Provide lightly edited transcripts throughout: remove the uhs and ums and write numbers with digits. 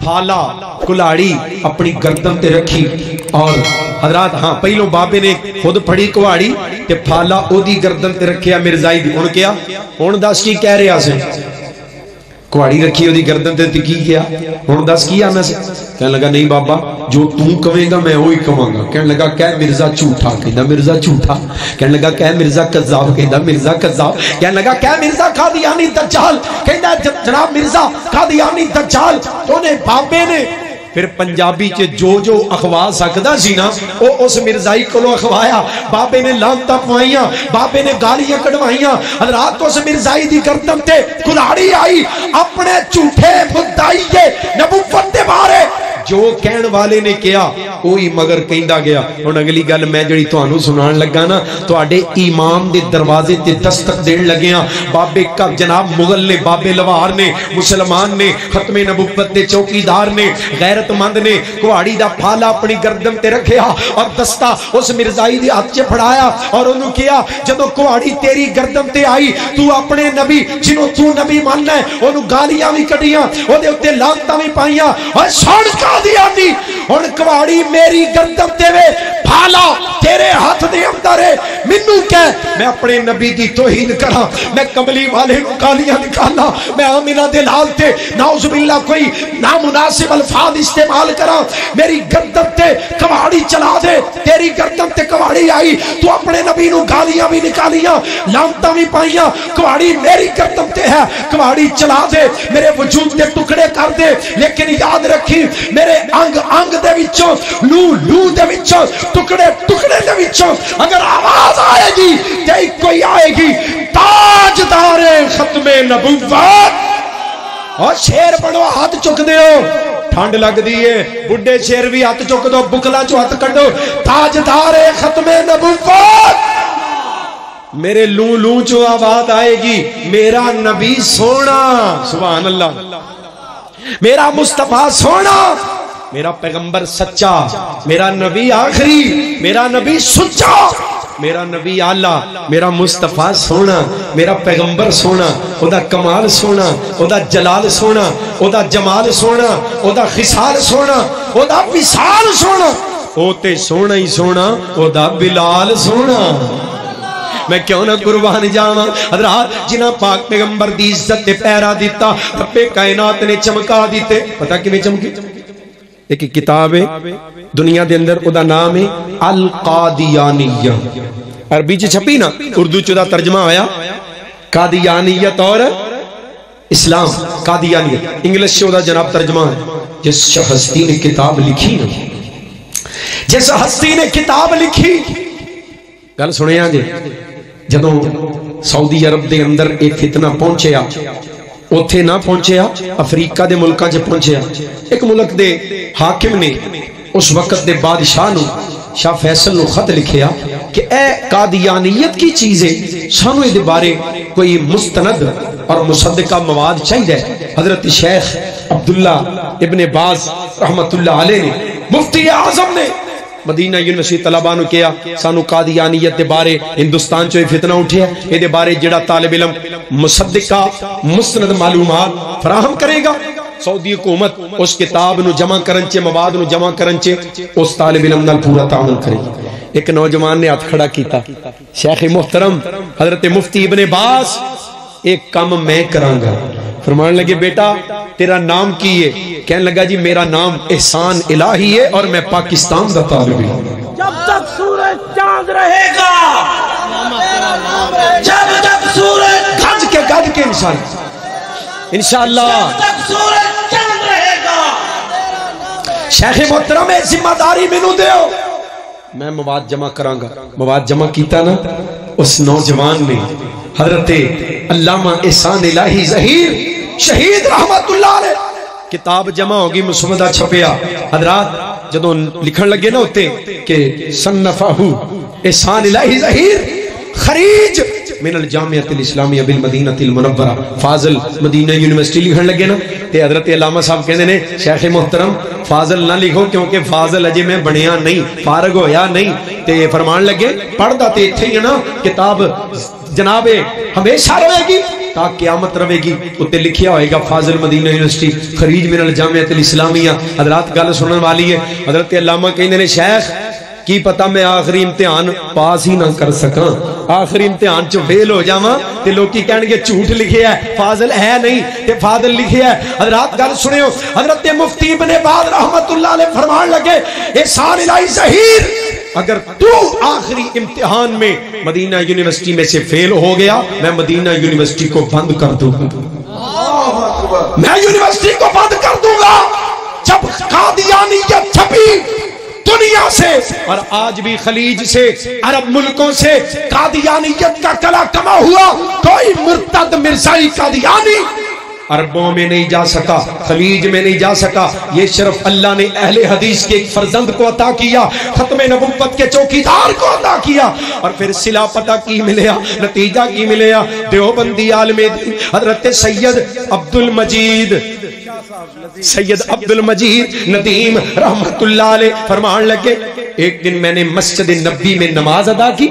پھالا کلاڑی اپنی گردن تے رکھی اور حضرات ہاں پہلو بابے نے خود پھڑی کواڑی تے پھالا او دی گردن تے رکھیا مرزائی دی ان کیا ہن دس کی کہہ رہا سے کواڑی رکھی او دی گردن تے کی کیا ہن دس کی آنا سے کہنے لگا نہیں بابا جو تم کہے گا میں وہی کہوں گا کہنے لگا کہ مرزا جھوٹا کہندا مرزا جھوٹا کہنے لگا کہ مرزا کذاب کہندا مرزا کذاب کہنے لگا کہ مرزا قادیانی دجال کہندا جناب مرزا قادیانی دجال تو نے بابے نے پھر پنجابی چ جو اخوا سکدا سی نا او اس مرزائی کولو اخوایا بابے نے لانتا پوائیاں بابے نے گالیاں کڈوائیاں حضرات اس مرزائی دی گردن تے کلاڑی آئی اپنے جھوٹے مدعی کے نبوت دے بارے جو کہن والے نے کیا کوئی مگر کہندا گیا ہن اگلی گل میں جڑی تانوں سنان لگا نا تواڈے امام دے دروازے تے دستک دین لگیاں بابے کا جناب مغل نے بابے لوار نے مسلمان نے ختم نبوت دے چوکیدار نے غیرت مند نے کواڑی دا پھالا اپنی گردن تے رکھیا اور دستہ اس مرزائی دے ہاتھ چ پھڑایا اور انہوں کیا جدوں کواڑی تیری گردن تے آئی تو اپنے نبی جنوں تو نبی ماننا ہے انہوں گالیاں بھی کڈیاں او دے اوتے لعنتاں بھی پائیاں اور سن قادیانی ہن کواڑی میری گردن تے وے پھالا تیرے ہاتھ دے اندر ہے مینوں کہہ میں اپنے نبی دی توہین کراں میں کملی والے نوں گالیاں نکالاں میں آمنہ دے لال تے نعوذ باللہ کوئی نامناسب الفاظ استعمال کراں میری گردن تے کواڑی چلا دے تیری گردن تے کواڑی آئی تو اپنے نبی نوں گالیاں بھی نکالیاں لعنتاں بھی پائیاں کواڑی میری گردن تے ہے کواڑی چلا دے میرے وجود دے ٹکڑے کر دے لیکن یاد رکھی میرے انگ انگ دے وچوں لو لو دے وچوں ٹکڑے ٹکڑے دے وچوں اگر آواز آئے گی تے کوئی آئے گی تاجدار ختم نبوت اور شیر بڑو ہاتھ چک دیو ٹھنڈ لگ دیئے بڑھے شیر بھی ہاتھ چک دو بکلا چو ہاتھ کڑو تاجدار ختم نبوت میرے لوں لوں چو آواز آئے گی میرا نبی سونا سبحان اللہ میرا مصطفیٰ سونا میرا پیغمبر سچا میرا نبی آخری میرا نبی سچا میرا نبی آلہ میرا مصطفیٰ سونا میرا پیغمبر سونا او دا کمال سونا او دا جلال سونا او دا جمال سونا او دا خصال سونا او دا وصال سونا او تے سونا ہی سونا او دا بلال سونا میں کیوں نہ قربان جاواں حضرات جنہ پاک پیغمبر دی عزت تے پیرا دیتا رب کائنات نے چمکا دیتے پتہ کیویں چمکی ایک کتاب ہے دنیا دے اندر او دا نام ہے القادیانیہ عربی چ چھپی نا اردو چ دا ترجمہ ہویا قادیانیت اور اسلام قادیانیت انگلش چ دا جناب ترجمہ ہے جس ہستی نے کتاب لکھی نا جس ہستی نے کتاب لکھی گل سنیا جی جدوں سعودی عرب دے اندر ایک فتنہ پہنچیا اوتھے نہ پہنچیا افریقہ دے ملکاں چ پہنچیا ایک ملک دے حاکم نے اس وقت دے بادشاہ نو شاہ فیصل نو خط لکھیا کہ اے قادیانیت کی چیزیں سانو دے بارے کوئی مستند اور مصدقہ مواد چاہیے حضرت شیخ عبداللہ ابن باز رحمت اللہ علیہ نے مفتی اعظم نے مدینہ یونیورسٹی طلباء نو کیا سانو قادیانیت دے بارے ہندوستان چوئی فتنہ اٹھیا اے دے بارے جڑا طالب علم مصدقہ مستند معلومات فراہم کرے گا سعودی حکومت اس کتاب نو جمع کرنچے مواد نو جمع کرنچے اس طالب علم نال پورا تعاون کرے گا ایک نوجوان نے ہاتھ کھڑا کیتا شیخ محترم حضرت مفتی ابن باز ایک کام میں کراں گا فرمان لگے بیٹا تیرا نام کی ہے کہنے لگا جی میرا نام احسان الہی ہے اور میں پاکستان دا طالب ہوں جب تک سورج چاند رہے گا جب تک سورج گج کے انشاءاللہ جب تک سورج چاند رہے گا شیخ محترم ذمہ داری مینوں دیو میں مواد جمع کراں گا مواد جمع کیتا نا اس نوجوان نے حضرت علامہ احسان الہی ظہیر شہید رحمت اللہ علیہ کتاب جمع ہوگی مسودہ چھپیا حضرات جدوں لکھن لگے نا ہوتے کہ صنفہ احسان الہی ظہیر خریج من الجامعۃ الاسلامیہ بالمدینہ المنورہ فاضل مدینہ یونیورسٹی لکھن لگے نا تے حضرت علامہ صاحب کہندے نے شیخ محترم فاضل نہ لکھو کیونکہ فاضل اجے میں بنیا نہیں فارغ ہویا نہیں تے فرمان لگے پڑھدا تے ایتھے ہی نا کتاب جناب ہمیشہ رہے گی تا قیامت رہے گی اتنے لکھیا ہوئے گا فاضل مدینہ یونیورسٹی خریج من الجامعۃ الاسلامیہ. حضرات گل سنن والی ہے. حضرت علامہ کہندے نے شیخ کی پتا میں آخری امتحان پاس ہی نہ کر سکاں, آخری امتحان چ فیل ہو جاواں تے لوکی کہن گے جھوٹ لکھیا ہے فاضل ہے نہیں تے فاضل لکھیا ہے. حضرات گل سنیو, حضرت مفتی ابن باز رحمت اللہ علیہ فرمان لگے احسان الہی ظہیر اگر تو آخری امتحان میں مدینہ یونیورسٹی میں سے فیل ہو گیا میں مدینہ یونیورسٹی کو بند کر دوں گا, میں یونیورسٹی کو بند کر دوں گا. جب قادیانیت چھپی دنیا سے اور آج بھی خلیج سے عرب ملکوں سے قادیانیت کا کلا کما ہوا, کوئی مرتد مرزائی قادیانی عربوں میں نہیں جا سکا, خلیج میں نہیں جا سکا. یہ شرف اللہ نے اہل حدیث کے ایک فرزند کو عطا کیا, ختم نبوت کے چوکیدار کو عطا کیا. اور پھر صلہ پتہ کی ملیا, نتیجہ کی ملیا. دیوبندی عالم حضرت سید عبد المجید ندیم رحمت اللہ علیہ فرمان لگے ایک دن میں نے مسجد نبی میں نماز ادا کی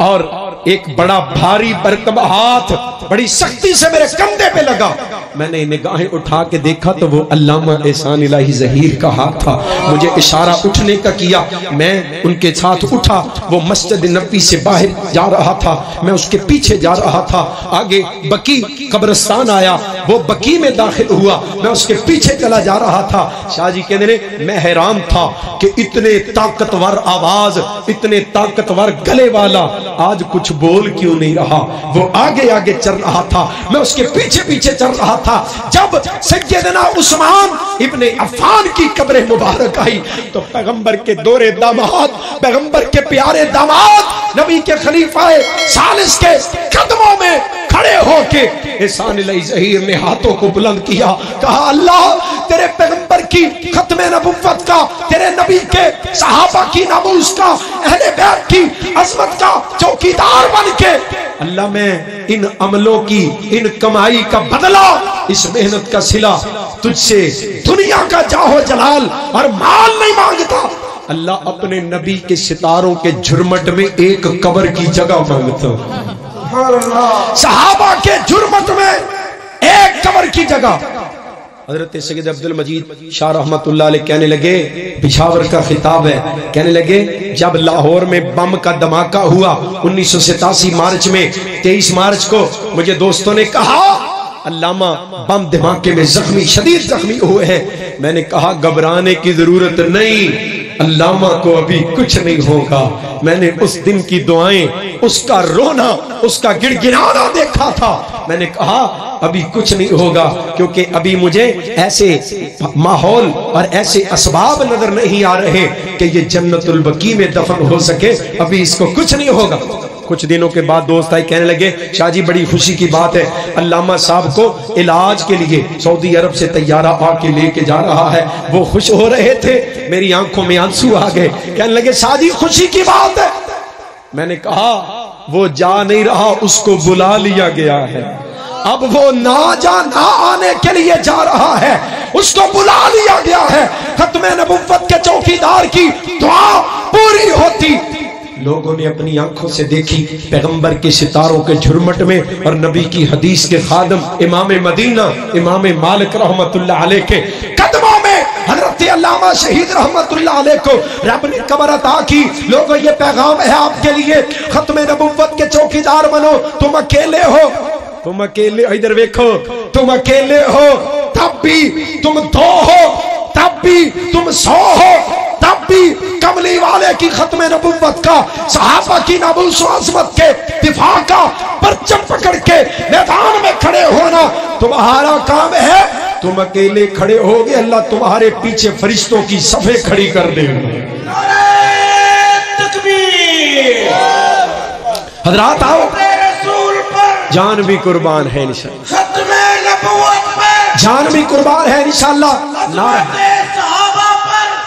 اور ایک بڑا بھاری برکب ہاتھ بڑی سختی سے میرے کندھے پہ لگا. میں نے نگاہیں اٹھا کے دیکھا تو وہ علامہ احسان الہی ظہیر کا ہاتھ تھا. مجھے اشارہ اٹھنے کا کیا, میں ان کے ساتھ اٹھا. وہ مسجد نبی سے باہر جا رہا تھا, میں اس کے پیچھے جا رہا تھا. آگے بقی قبرستان آیا, وہ بقی میں داخل ہوا, میں اس کے پیچھے چلا جا رہا تھا. شاہ جی کہنے میں حیران تھا کہ اتنے طاقتور آواز, اتنے طاقتور گلے والا آج کچھ بول کیوں نہیں رہا. وہ آگے آگے چل رہا تھا, میں اس کے پیچھے پیچھے چل رہا تھا. جب سیدنا عثمان ابن عفان کی قبر مبارک آئی تو پیغمبر کے دورے داماد, پیغمبر کے پیارے داماد, نبی کے خلیفہ ثالث کے قدموں میں کھڑے ہو کے احسان الہی ظہیر نے ہاتھوں کو بلند کیا, کہا اللہ تیرے پیغمبر کی ختم نبوت کا, تیرے نبی کے صحابہ کی ناموس کا, اہل بیت کی عظمت کا چوکیدار بن کے اللہ میں ان عملوں کی, ان کمائی کا بدلہ, اس محنت کا صلہ تجھ سے دنیا کا جاہو جلال اور مال نہیں مانگتا. اللہ اپنے نبی کے ستاروں کے جھرمٹ میں ایک قبر کی جگہ مانگتا, صحابہ کے جھرمٹ میں ایک قبر کی جگہ. حضرت سید عبد المجید شاہ رحمت اللہ علیہ کہنے لگے, پشاور کا خطاب ہے, کہنے لگے جب لاہور میں بم کا دھماکہ ہوا 1987 مارچ میں, 23 مارچ کو مجھے دوستوں نے کہا علامہ بم دھماکے میں زخمی, شدید زخمی ہوئے ہیں. میں نے کہا گھبرانے کی ضرورت نہیں, علامہ کو ابھی کچھ نہیں ہوگا. میں نے اس دن کی دعائیں, اس کا رونا, اس کا گڑ گڑانا دیکھا تھا. میں نے کہا ابھی کچھ نہیں ہوگا کیونکہ ابھی مجھے ایسے ماحول اور ایسے اسباب نظر نہیں آ رہے کہ یہ جنت البقیع میں دفن ہو سکے, ابھی اس کو کچھ نہیں ہوگا. کچھ دنوں کے بعد دوست آئے, کہنے لگے شاہ جی بڑی خوشی کی بات ہے, علامہ صاحب کو علاج کے لیے سعودی عرب سے طیارہ آ کے لے کے جا رہا ہے. وہ خوش ہو رہے تھے, میری آنکھوں میں آنسو آ گئے, کہنے لگے شاہ جی خوشی کی بات ہے. میں نے کہا وہ جا نہیں رہا, اس کو بلا لیا گیا ہے, اب وہ نہ آنے کے لیے جا رہا ہے, اس کو بلا لیا گیا ہے. ختم نبوت کے چوکیدار کی دعا پوری ہوتی. لوگوں نے اپنی آنکھوں سے دیکھی پیغمبر کے ستاروں کے جھرمٹ میں اور نبی کی حدیث کے خادم امام مدینہ امام مالک رحمت اللہ علیہ کے قدموں میں حضرت علامہ شہید رحمت اللہ علیہ کو رب نے قبر عطا کی. لوگوں یہ پیغام ہے آپ کے لیے, ختم نبوت کے چوکیدار بنو. تم اکیلے ہو, تم اکیلے, ادھر دیکھو, تم اکیلے ہو تب بھی, تم دو ہو تب بھی, تم 100 ہو تب بھی کملی والے کی ختم نبوت کا, صحابہ کی ناموس و عظمت کے دفاع کا پرچم پکڑ کے میدان میں کھڑے ہونا تمہارا کام ہے. تم اکیلے کھڑے ہوگے, اللہ تمہارے پیچھے فرشتوں کی صفیں کھڑی کر دے گا. حضرات آؤ, جان بھی قربان ہے انشاءاللہ, ختم نبوت پر جان بھی قربان ہے انشاءاللہ,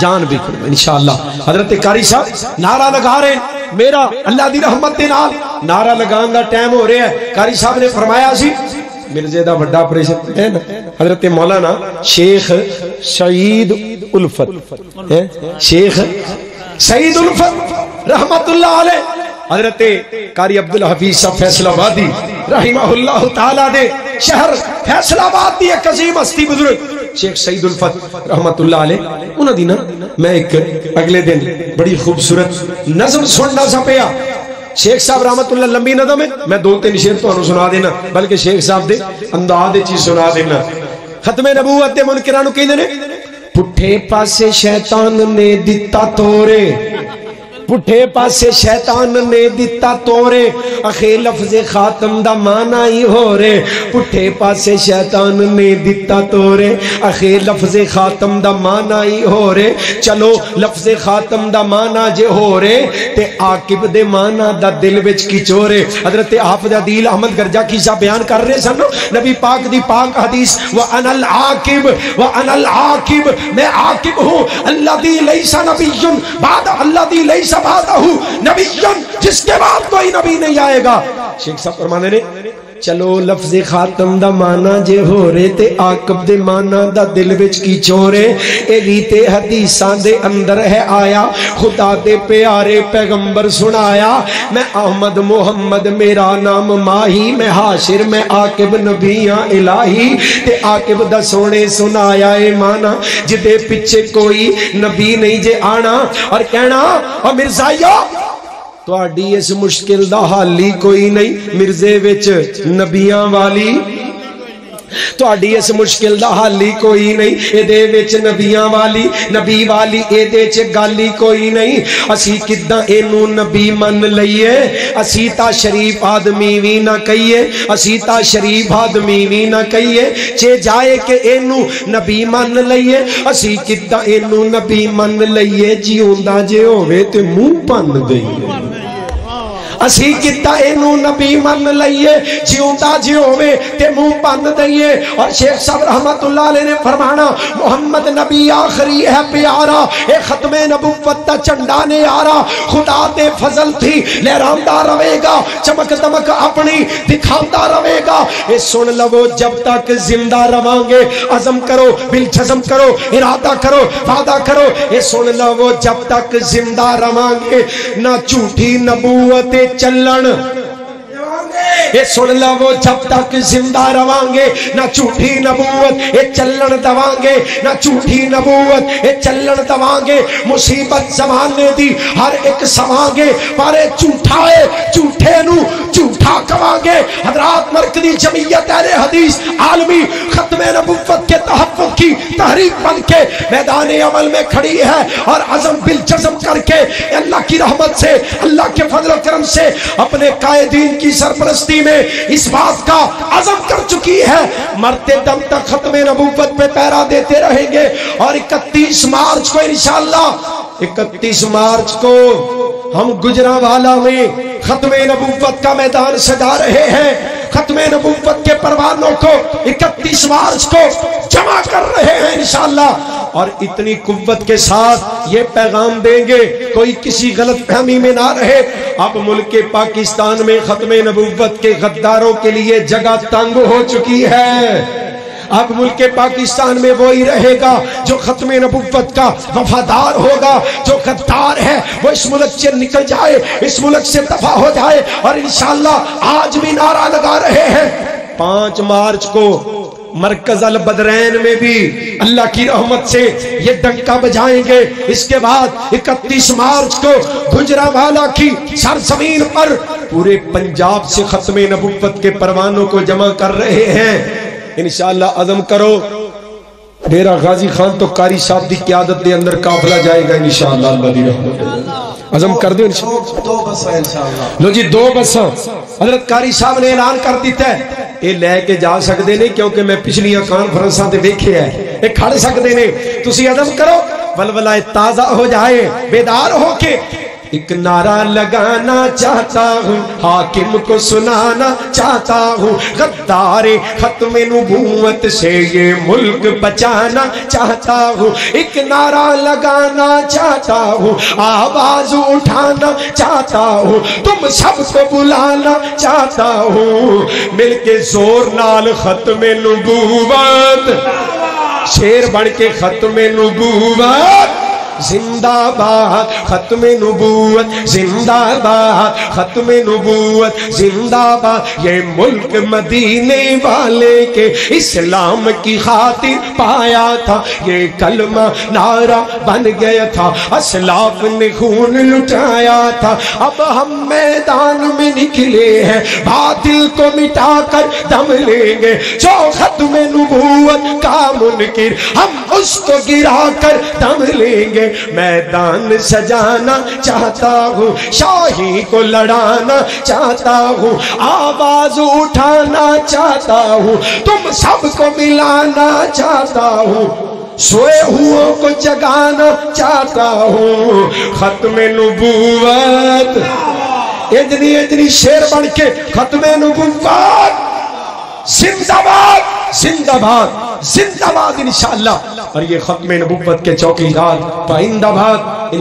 جان بھی قربان انشاءاللہ. حضرت قاری صاحب نعرہ لگا رہے ہیں, میرا اللہ دی رحمت دے نال نعرہ لگان دا ٹائم ہو رہا ہے. قاری صاحب نے فرمایا سی مرزے دا بڑا آپریشن ہے نا, حضرت مولانا شیخ سعید الفت, شیخ سعید الفت رحمت اللہ علیہ حضرت قاری عبدالحفیظ صاحب فیصل آبادی رحمہ اللہ تعالیٰ دے شہر فیصل آباد دی ایک عظیم ہستی بزرگ شیخ سعید الفت رحمت اللہ علیہ انہوں دی نا میں ایک اگلے دن بڑی خوبصورت نظم سننا سا پیا شیخ صاحب رحمت اللہ لمبی نظم ہے میں 2-3 شعر تو انہوں سنا دینا بلکہ شیخ صاحب دے انداز دے چیز سنا دینا ختم نبوت دے منکرانو کہیں دینے پٹھے پاسے شیطان نے دیتا تورے پٹھے پاسے شیطان نے دیتا تورے اخے لفظ خاتم دا مانا ہی ہو رے پٹھے پاسے شیطان نے دیتا تورے اخے لفظ خاتم دا مانا ہی ہو رے چلو لفظ خاتم دا مانا جے ہو رے تے عاقب دے مانا دا دل وچ کی چورے حضرت حافظ عدیل احمد گرجا کی صاحب بیان کر رہے سن نبی پاک دی پاک حدیث وَأَنَا الْعَاقِبُ وَأَنَا الْعَاقِبُ میں عاقب ہوں اللہ دی لیسا نبی بعد اللہ دی لیسا نبی جس کے بعد کوئی نبی نہیں آئے گا شیخ صاحب فرمانے نے چلو لفظ خاتم دا مانا جے ہو رے تے عاقب دے مانا دا دل وچ کی چورے اے ریتے حدیثاں دے اندر ہے آیا خدا دے پیارے پیغمبر سنایا میں احمد محمد میرا نام ماہی میں حاشر میں عاقب نبیاں الہی تے عاقب دا سونے سنایا اے مانا جدے پیچھے کوئی نبی نہیں جے آنا اور کہنا اور مرزائیو تو آڈی اس مشکل دا حالی کوئی نہیں مرزے وچ نبیاں والی تو آڈی اس مشکل دا حالی کوئی نہیں اے دے وچ نبیاں والی نبی والی اے دے چ گالی کوئی نہیں اسی کداں اینو نبی من لئیے اسی تا شریف آدمی وی نہ کہیے اسی تا شریف آدمی وی نہ کہیے چے جائے کہ اینو نبی من لئیے اسی کداں اینو نبی من لئیے جیوندا جے ہووے تے منہ پن دئیے اسی کتا اینو نبی من لئیے جیوندا جی ہوئے تے منہ پند دئیے اور شیخ صاحب رحمت اللہ علیہ نے فرمانا محمد نبی آخری ہے پیارا اے ختم نبوت تا چنڈانے آرا خدا دے فضل تھی لہرامدہ روے گا چمک دمک اپنی دکھاندہ روے گا اے سن لو جب تک زندہ روانگے عزم کرو بالجزم کرو ارادہ کرو وعدہ کرو اے سن لو جب تک زندہ روانگے نہ جھوٹی نبوت چلن اے سن لو جب تک زندہ روانگے نہ جھوٹی نبوت اے چلن دوانگے نہ جھوٹی نبوت اے چلن دوانگے مصیبت زمانے دی ہر ایک سوانگے پارے جھوٹائے جھوٹے نو جھوٹا کوانگے حضرات مرکزی جمعیت اہل حدیث عالمی ختم نبوت کے تحفظ کی تحریک بن کے میدان عمل میں کھڑی ہے اور عزم بالجزم کر کے اللہ کی رحمت سے اللہ کے فضل و کرم سے اپنے قائدین کی سرپرستی میں اس بات کا عزم کر چکی ہے مرتے دم تک ختم نبوت پہ پیرا دیتے رہیں گے اور 31 مارچ کو انشاءاللہ 31 مارچ کو ہم گجرانوالہ میں ختم نبوت کا میدان سجا رہے ہیں ختم نبوت کے پروانوں کو 31 مارچ کو جمع کر رہے ہیں انشاءاللہ اور اتنی قوت کے ساتھ یہ پیغام دیں گے کوئی کسی غلط فہمی میں نہ رہے اب ملک پاکستان میں ختم نبوت کے غداروں کے لیے جگہ تنگ ہو چکی ہے اب ملک پاکستان میں وہی رہے گا جو ختم نبوت کا وفادار ہوگا جو غدار ہے وہ اس ملک سے نکل جائے اس ملک سے دفع ہو جائے اور انشاءاللہ آج بھی نعرہ لگا رہے ہیں 5 مارچ کو مرکز البدرین میں بھی اللہ کی رحمت سے یہ ڈنکا بجائیں گے اس کے بعد 31 مارچ کو گجرانوالہ کی سرزمین پر پورے پنجاب سے ختم نبوت کے پروانوں کو جمع کر رہے ہیں انشاءاللہ عزم کرو ڈیرہ غازی خان تو قاری صاحب دی قیادت دے اندر قافلہ جائے گا انشاءاللہ اللہ دی رحمت عزم کر دو انشاءاللہ 2 بسیں انشاءاللہ لو جی 2 بسیں حضرت قاری صاحب نے اعلان کر دیتا ہے یہ لے کے جا سکتے نہیں کیونکہ میں پچھلیاں کانفرنساں تے دیکھے ہے یہ کھڑ سکتے نہیں تسی عزم کرو ولولہ تازہ ہو جائے بیدار ہو کے ایک نعرہ لگانا چاہتا ہوں حاکم کو سنانا چاہتا ہوں غدار ختم نبوت سے یہ ملک بچانا چاہتا ہوں ایک نعرہ لگانا چاہتا ہوں آواز اٹھانا چاہتا ہوں تم سب کو بلانا چاہتا ہوں مل کے زور نال ختم نبوت شیر بڑھ کے ختم نبوت زندہ باد ختم نبوت زندہ باد ختم نبوت زندہ باد یہ ملک مدینے والے کے اسلام کی خاطر پایا تھا یہ کلمہ نعرہ بن گیا تھا اسلاف نے خون لٹایا تھا اب ہم میدان میں نکلے ہیں باطل کو مٹا کر دم لیں گے جو ختم نبوت کا منکر ہم اس کو گرا کر دم لیں گے میدان سجانا چاہتا ہوں شاہی کو لڑانا چاہتا ہوں آواز اٹھانا چاہتا ہوں تم سب کو ملانا چاہتا ہوں سوئے ہوں کو جگانا چاہتا ہوں ختم نبوت ادنی شیر بڑھ کے ختم نبوت زندہ باد زندہ باد زندہ باد انشاءاللہ اور یہ ختم نبوت کے چوکیدار پائندہ باد